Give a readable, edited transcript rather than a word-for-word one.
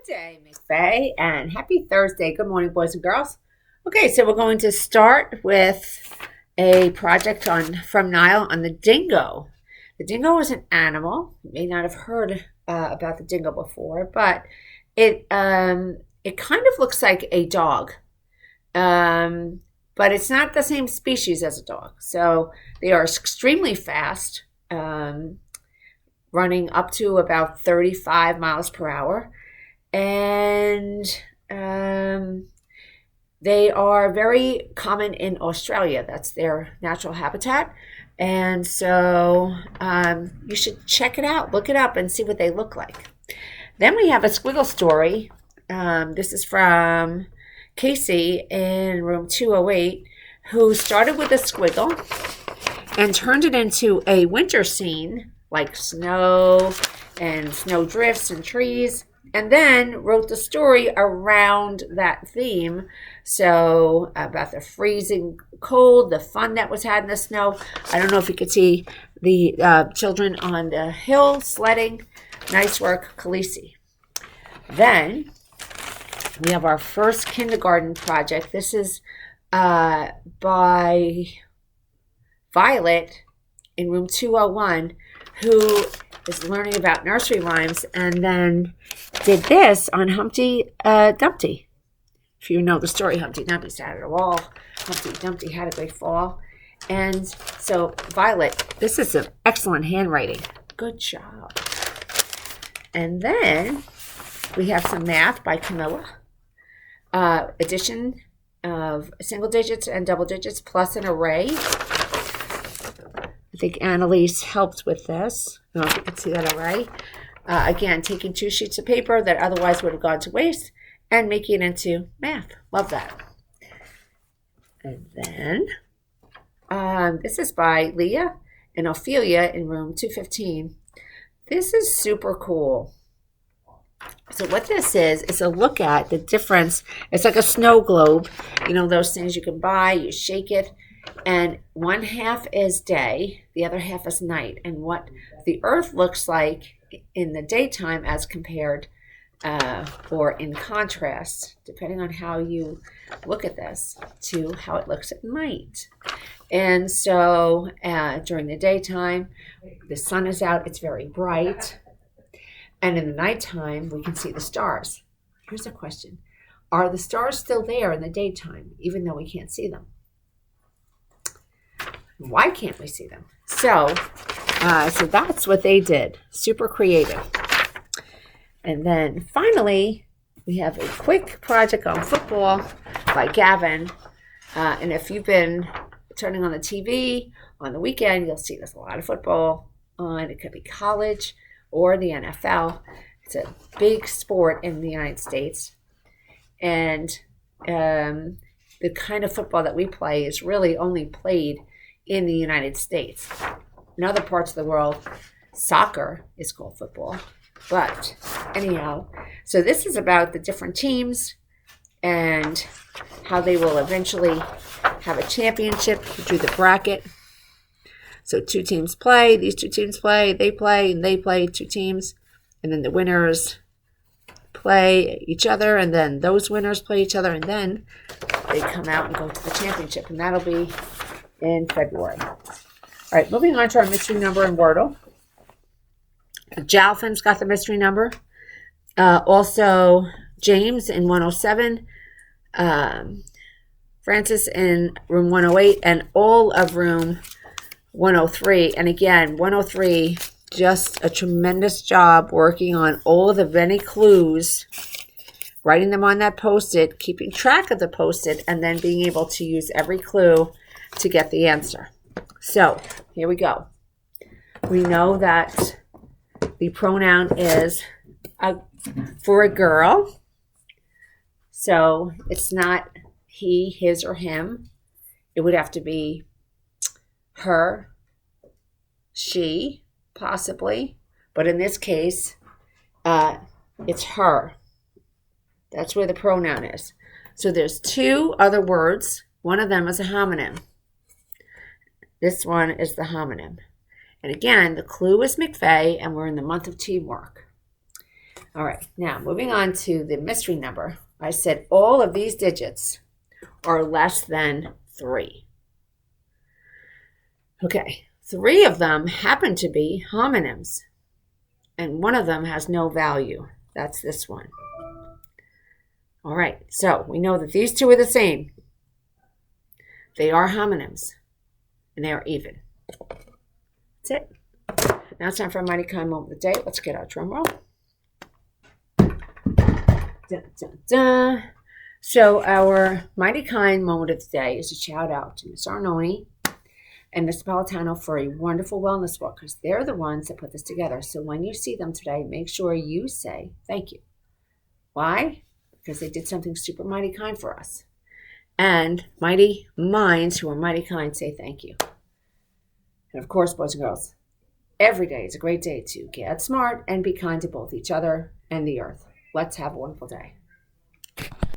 Day, McFay, and happy Thursday. Good morning, boys and girls. Okay, so we're going to start with a project on from Nile on the dingo. The dingo is an animal. You may not have heard about the dingo before, but it kind of looks like a dog, but it's not the same species as a dog. So they are extremely fast, running up to about 35 miles per hour. And they are very common in Australia. That's their natural habitat. And so you should check it out, look it up, and see what they look like. Then we have a squiggle story. This is from Casey in room 208, who started with a squiggle and turned it into a winter scene like snow and snow drifts and trees, and then wrote the story around that theme. So about the freezing cold, the fun that was had in the snow. I don't know if you could see the children on the hill sledding. Nice work, Khaleesi. Then we have our first kindergarten project. This is by Violet in room 201, who is learning about nursery rhymes and then did this on Humpty Dumpty. If you know the story, Humpty Dumpty sat at a wall. Humpty Dumpty had a great fall. And so, Violet, this is an excellent handwriting. Good job. And then we have some math by Camilla. Addition of single digits and double digits plus an array. I think Annalise helped with this. I don't know if you can see that array. Again, taking 2 sheets of paper that otherwise would have gone to waste and making it into math. Love that. And then this is by Leah and Ophelia in room 215. This is super cool. So what this is a look at the difference. It's like a snow globe. You know, those things you can buy, you shake it, and one half is day, the other half is night. And what the earth looks like in the daytime as compared or in contrast, depending on how you look at this, to how it looks at night. And so during the daytime, the sun is out, it's very bright. And in the nighttime, we can see the stars. Here's a question. Are the stars still there in the daytime, even though we can't see them? Why can't we see them? So that's what they did. Super creative. And then finally, we have a quick project on football by Gavin. And if you've been turning on the TV on the weekend, you'll see there's a lot of football on. It could be college or the NFL. It's a big sport in the United States. And the kind of football that we play is really only played in the United States. In other parts of the world, soccer is called football. But anyhow, so this is about the different teams and how they will eventually have a championship through the bracket. So 2 teams play, these 2 teams play, and they play 2 teams. And then the winners play each other, and then those winners play each other, and then they come out and go to the championship. And that'll be in February. All right, moving on to our mystery number in Wordle. Jalfin's got the mystery number. Also, James in 107, Francis in room 108, and all of room 103. And again, 103, just a tremendous job working on all of the many clues, writing them on that Post-it, keeping track of the Post-it, and then being able to use every clue to get the answer. So here we go. We know that the pronoun is for a girl. So it's not he, his, or him. It would have to be her, she, possibly. But in this case, it's her. That's where the pronoun is. So there's 2 other words. One of them is a homonym. This one is the homonym. And again, the clue is McFay, and we're in the month of teamwork. All right, now moving on to the mystery number. I said all of these digits are less than 3. Okay, 3 of them happen to be homonyms, and one of them has no value. That's this one. All right, so we know that these two are the same. They are homonyms, and they are even. That's it. Now it's time for a Mighty Kind moment of the day. Let's get our drum roll. Dun, dun, dun. So our Mighty Kind moment of the day is a shout out to Miss Arnone and Miss Napolitano for a wonderful wellness book, because they're the ones that put this together. So when you see them today, make sure you say thank you. Why? Because they did something super mighty kind for us. And mighty minds who are mighty kind say thank you. And of course, boys and girls, every day is a great day to get smart and be kind to both each other and the earth. Let's have a wonderful day.